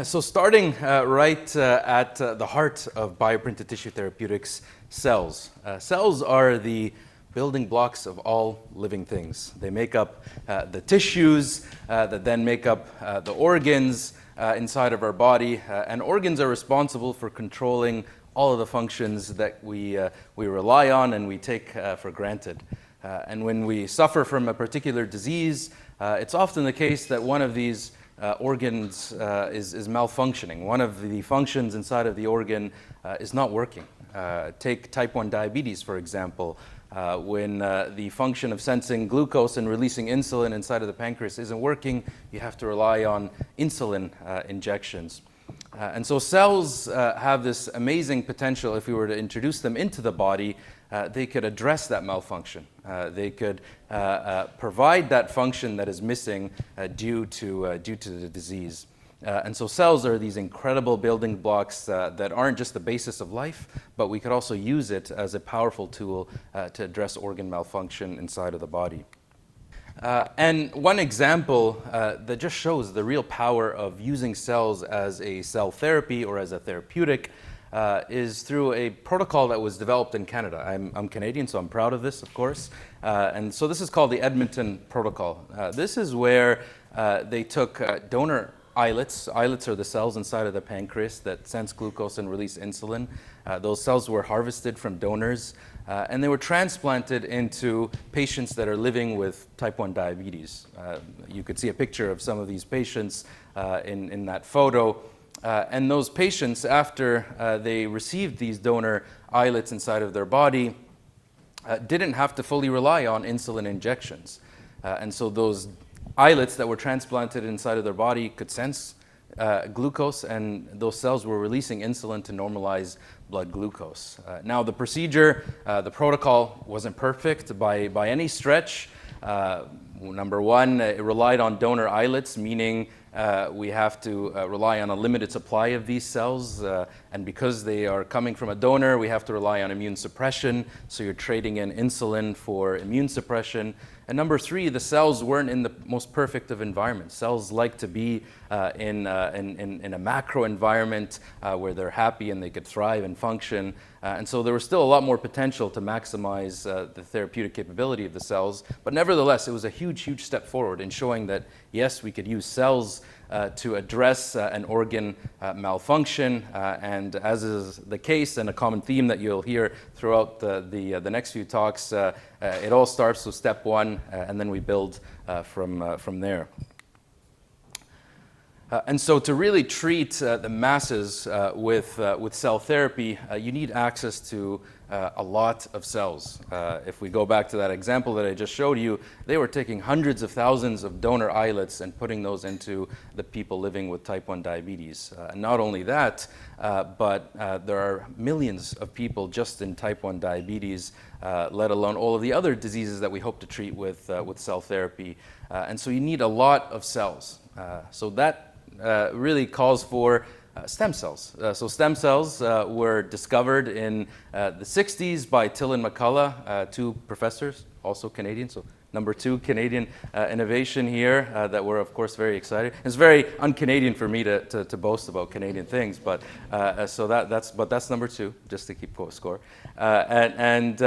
So starting right at the heart of bioprinted tissue therapeutics, cells. Cells are the building blocks of all living things. They make up the tissues that then make up the organs inside of our body, and organs are responsible for controlling all of the functions that we rely on and we take for granted. And when we suffer from a particular disease, it's often the case that one of these organs is malfunctioning. One of the functions inside of the organ is not working. Take type 1 diabetes, for example. When the function of sensing glucose and releasing insulin inside of the pancreas isn't working, you have to rely on insulin injections. And so cells have this amazing potential. If we were to introduce them into the body, they could address that malfunction. They could provide that function that is missing due to the disease. And so cells are these incredible building blocks that aren't just the basis of life, but we could also use it as a powerful tool to address organ malfunction inside of the body. And one example that just shows the real power of using cells as a cell therapy or as a therapeutic is through a protocol that was developed in Canada. I'm Canadian, so I'm proud of this, of course. And so this is called the Edmonton Protocol. This is where they took donor islets. Islets are the cells inside of the pancreas that sense glucose and release insulin. Those cells were harvested from donors, and they were transplanted into patients that are living with type 1 diabetes. You could see a picture of some of these patients in that photo. And those patients, after they received these donor islets inside of their body, didn't have to fully rely on insulin injections. And so those islets that were transplanted inside of their body could sense glucose, and those cells were releasing insulin to normalize blood glucose. Now, the procedure, the protocol wasn't perfect by any stretch. Number one, it relied on donor islets, meaning we have to rely on a limited supply of these cells, and because they are coming from a donor, we have to rely on immune suppression, so you're trading in insulin for immune suppression. And number three, the cells weren't in the most perfect of environments. Cells like to be in a macro environment where they're happy and they could thrive and function. And so there was still a lot more potential to maximize the therapeutic capability of the cells. But nevertheless, it was a huge, huge step forward in showing that, yes, we could use cells to address an organ malfunction. And as is the case and a common theme that you'll hear throughout the next few talks, it all starts with step one, and then we build from there. And so to really treat the masses with cell therapy, you need access to a lot of cells. If we go back to that example that I just showed you, they were taking hundreds of thousands of donor islets and putting those into the people living with type 1 diabetes. And not only that, but there are millions of people just in type 1 diabetes, let alone all of the other diseases that we hope to treat with cell therapy. And so you need a lot of cells. So that really calls for stem cells. So stem cells were discovered in the 60s by Till and McCullough, two professors, also Canadian. So number two Canadian innovation here that we're of course very excited. It's very un-Canadian for me to boast about Canadian things, but so that's number two, just to keep score. And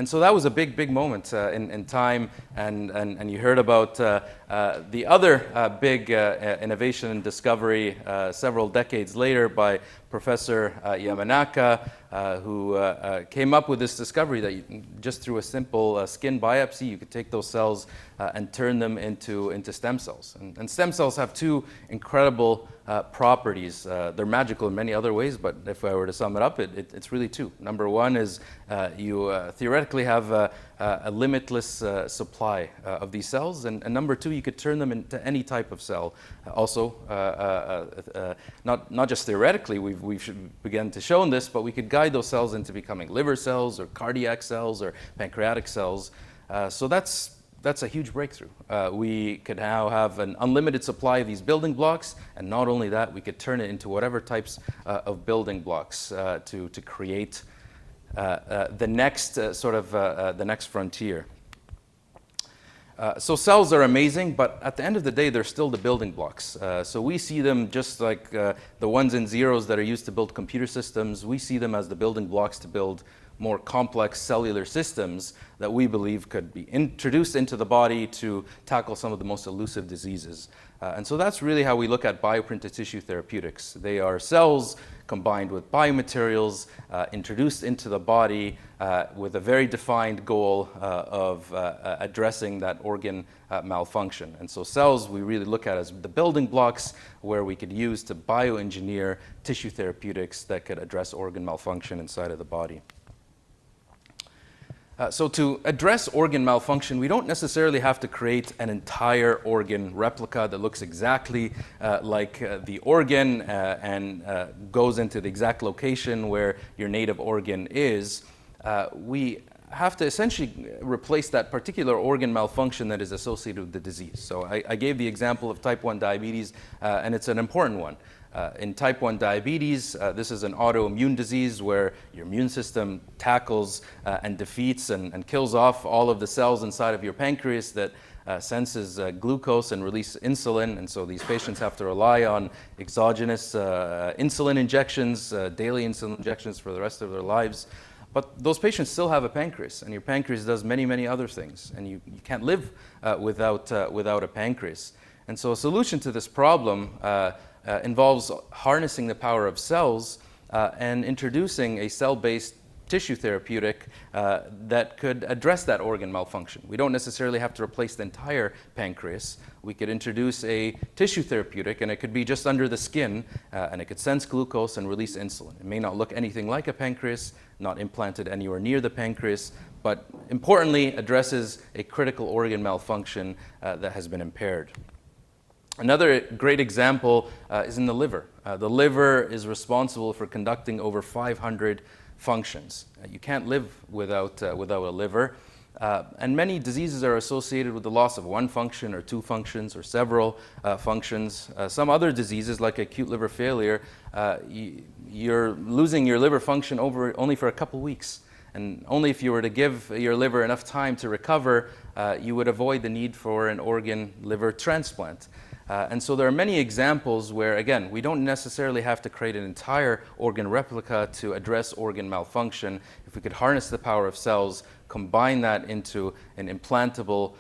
so that was a big moment in time, and you heard about the other big innovation and discovery several decades later by Professor Yamanaka, who came up with this discovery that just through a simple skin biopsy, you could take those cells and turn them into stem cells. And stem cells have two incredible properties. They're magical in many other ways, but if I were to sum it up, it's really two. Number one is you theoretically have a limitless supply of these cells, and number two, you could turn them into any type of cell. Also, not just theoretically, we've begun to show this, but we could guide those cells into becoming liver cells or cardiac cells or pancreatic cells. So that's a huge breakthrough. We could now have an unlimited supply of these building blocks, and not only that, we could turn it into whatever types of building blocks to create the next the next frontier. So cells are amazing, but at the end of the day, they're still the building blocks. So we see them just like the ones and zeros that are used to build computer systems. We see them as the building blocks to build more complex cellular systems that we believe could be introduced into the body to tackle some of the most elusive diseases. And so that's really how we look at bioprinted tissue therapeutics. They are cells combined with biomaterials, introduced into the body with a very defined goal of addressing that organ malfunction. And so cells we really look at as the building blocks where we could use to bioengineer tissue therapeutics that could address organ malfunction inside of the body. So to address organ malfunction, we don't necessarily have to create an entire organ replica that looks exactly like the organ and goes into the exact location where your native organ is. We have to essentially replace that particular organ malfunction that is associated with the disease. So I gave the example of type 1 diabetes, and it's an important one. In type 1 diabetes, this is an autoimmune disease where your immune system tackles and defeats and kills off all of the cells inside of your pancreas that senses glucose and release insulin. And so these patients have to rely on exogenous insulin injections, daily insulin injections for the rest of their lives. But those patients still have a pancreas, and your pancreas does many, many other things, and you can't live without a pancreas. And so a solution to this problem involves harnessing the power of cells and introducing a cell-based tissue therapeutic that could address that organ malfunction. We don't necessarily have to replace the entire pancreas. We could introduce a tissue therapeutic, and it could be just under the skin, and it could sense glucose and release insulin. It may not look anything like a pancreas, not implanted anywhere near the pancreas, but importantly addresses a critical organ malfunction that has been impaired. Another great example is in the liver. The liver is responsible for conducting over 500 functions. You can't live without a liver. And many diseases are associated with the loss of one function or two functions or several functions. Some other diseases, like acute liver failure, you're losing your liver function only for a couple weeks. And only if you were to give your liver enough time to recover, you would avoid the need for an organ liver transplant. And so there are many examples where, again, we don't necessarily have to create an entire organ replica to address organ malfunction. If we could harness the power of cells, combine that into an implantable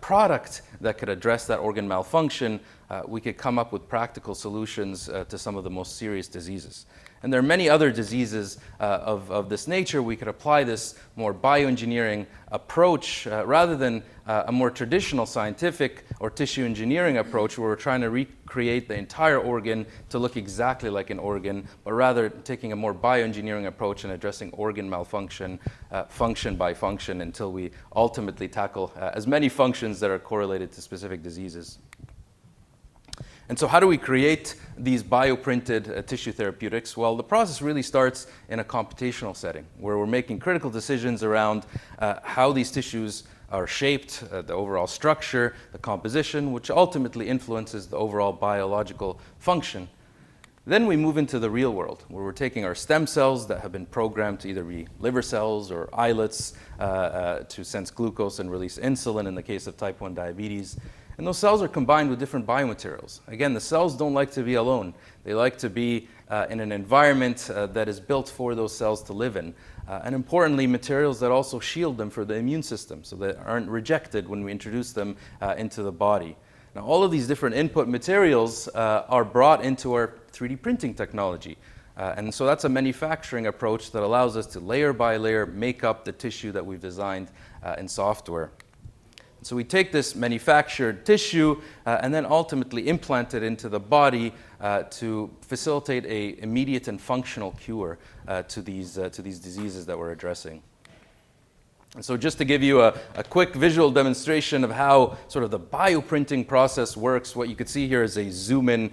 product that could address that organ malfunction, we could come up with practical solutions to some of the most serious diseases. And there are many other diseases of this nature. We could apply this more bioengineering approach rather than a more traditional scientific or tissue engineering approach where we're trying to recreate the entire organ to look exactly like an organ, but rather taking a more bioengineering approach and addressing organ malfunction function by function until we ultimately tackle as many functions that are correlated to specific diseases. And so how do we create these bioprinted tissue therapeutics? Well, the process really starts in a computational setting where we're making critical decisions around how these tissues are shaped, the overall structure, the composition, which ultimately influences the overall biological function. Then we move into the real world, where we're taking our stem cells that have been programmed to either be liver cells or islets to sense glucose and release insulin in the case of type 1 diabetes. And those cells are combined with different biomaterials. Again, the cells don't like to be alone. They like to be in an environment that is built for those cells to live in. And importantly, materials that also shield them for the immune system so that aren't rejected when we introduce them into the body. Now, all of these different input materials are brought into our 3D printing technology. And so that's a manufacturing approach that allows us to layer by layer make up the tissue that we've designed in software. So we take this manufactured tissue and then ultimately implant it into the body to facilitate an immediate and functional cure to these diseases that we're addressing. And so just to give you a quick visual demonstration of how sort of the bioprinting process works, what you could see here is a zoom in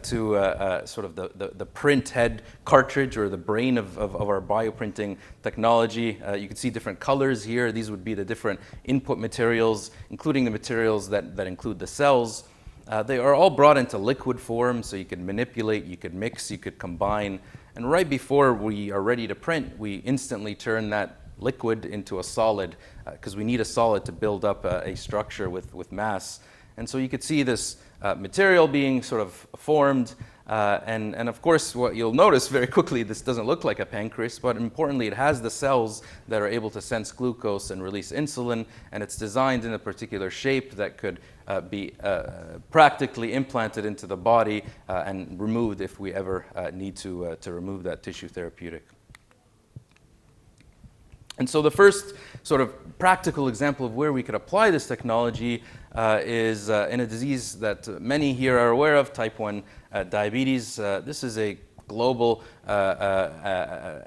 to sort of the print head cartridge or the brain of our bioprinting technology. You can see different colors here. These would be the different input materials, including the materials that include the cells. They are all brought into liquid form, so you can manipulate, you could mix, you could combine. And right before we are ready to print, we instantly turn that liquid into a solid, because we need a solid to build up a structure with mass. And so you could see this material being sort of formed. And of course, what you'll notice very quickly, this doesn't look like a pancreas, but importantly, it has the cells that are able to sense glucose and release insulin, and it's designed in a particular shape that could be practically implanted into the body and removed if we ever need to remove that tissue therapeutic. And so the first sort of practical example of where we could apply this technology is in a disease that many here are aware of, type 1 diabetes. This is a global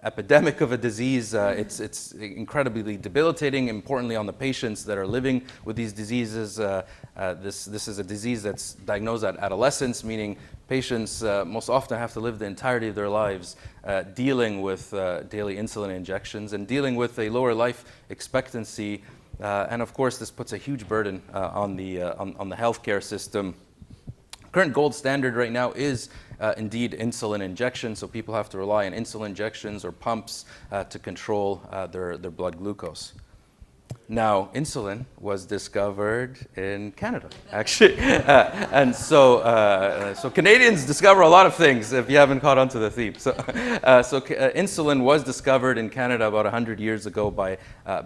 epidemic of a disease. It's incredibly debilitating, importantly on the patients that are living with these diseases. This is a disease that's diagnosed at adolescence, meaning patients most often have to live the entirety of their lives dealing with daily insulin injections and dealing with a lower life expectancy. And of course, this puts a huge burden on the healthcare system. Current gold standard right now is indeed insulin injection, so people have to rely on insulin injections or pumps to control their blood glucose. Now, insulin was discovered in Canada, actually. And so Canadians discover a lot of things, if you haven't caught on to the theme. So insulin was discovered in Canada about 100 years ago by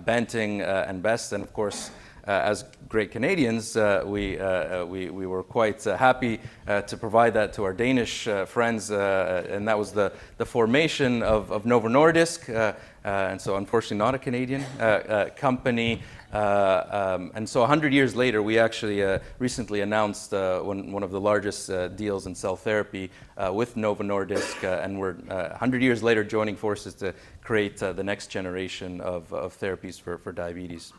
Banting and Best. And of course, as great Canadians, we were quite happy to provide that to our Danish friends, and that was the formation of Novo Nordisk, and so unfortunately not a Canadian company. And so 100 years later, we actually recently announced one of the largest deals in cell therapy with Novo Nordisk, and we're 100 years later joining forces to create the next generation of therapies for diabetes.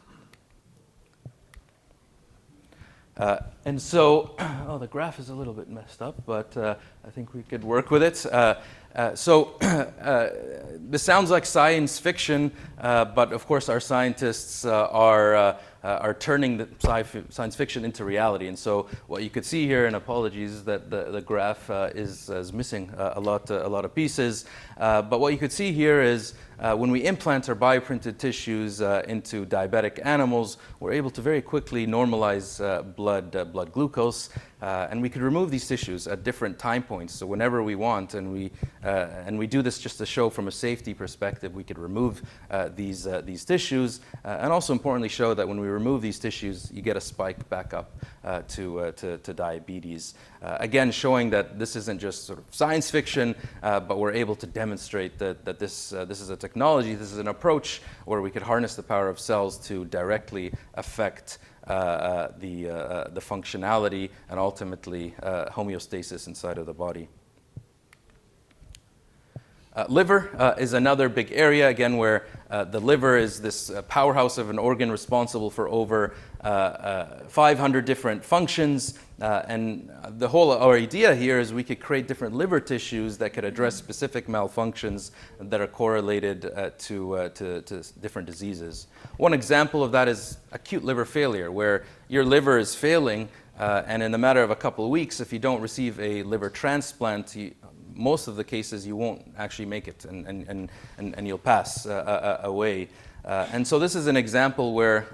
And so, the graph is a little bit messed up, but I think we could work with it. This sounds like science fiction, but of course our scientists are turning the science fiction into reality. And so what you could see here, and apologies, is that the graph is missing a lot of pieces. But what you could see here is when we implant our bioprinted tissues into diabetic animals, we're able to very quickly normalize blood glucose, and we could remove these tissues at different time points. So whenever we want, and we do this just to show from a safety perspective, we could remove these tissues, and also importantly show that when we remove these tissues, you get a spike back up to diabetes. Again, showing that this isn't just sort of science fiction, but we're able to demonstrate that this is a technology, this is an approach where we could harness the power of cells to directly affect the functionality and ultimately homeostasis inside of the body. Liver is another big area, again, where the liver is this powerhouse of an organ responsible for over 500 different functions. And our idea here is we could create different liver tissues that could address specific malfunctions that are correlated to different diseases. One example of that is acute liver failure, where your liver is failing, and in a matter of a couple of weeks, if you don't receive a liver transplant, most of the cases you won't actually make it, and you'll pass away. And so this is an example where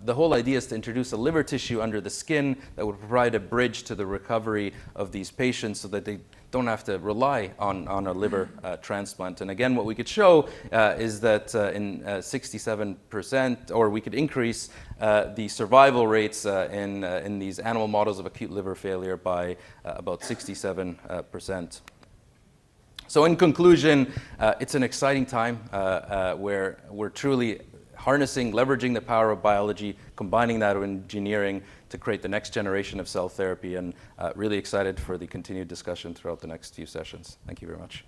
the whole idea is to introduce a liver tissue under the skin that would provide a bridge to the recovery of these patients so that they don't have to rely on a liver transplant. And again, what we could show is that in 67%, or we could increase the survival rates in these animal models of acute liver failure by about 67%. So in conclusion, it's an exciting time where we're truly harnessing, leveraging the power of biology, combining that with engineering to create the next generation of cell therapy, and really excited for the continued discussion throughout the next few sessions. Thank you very much.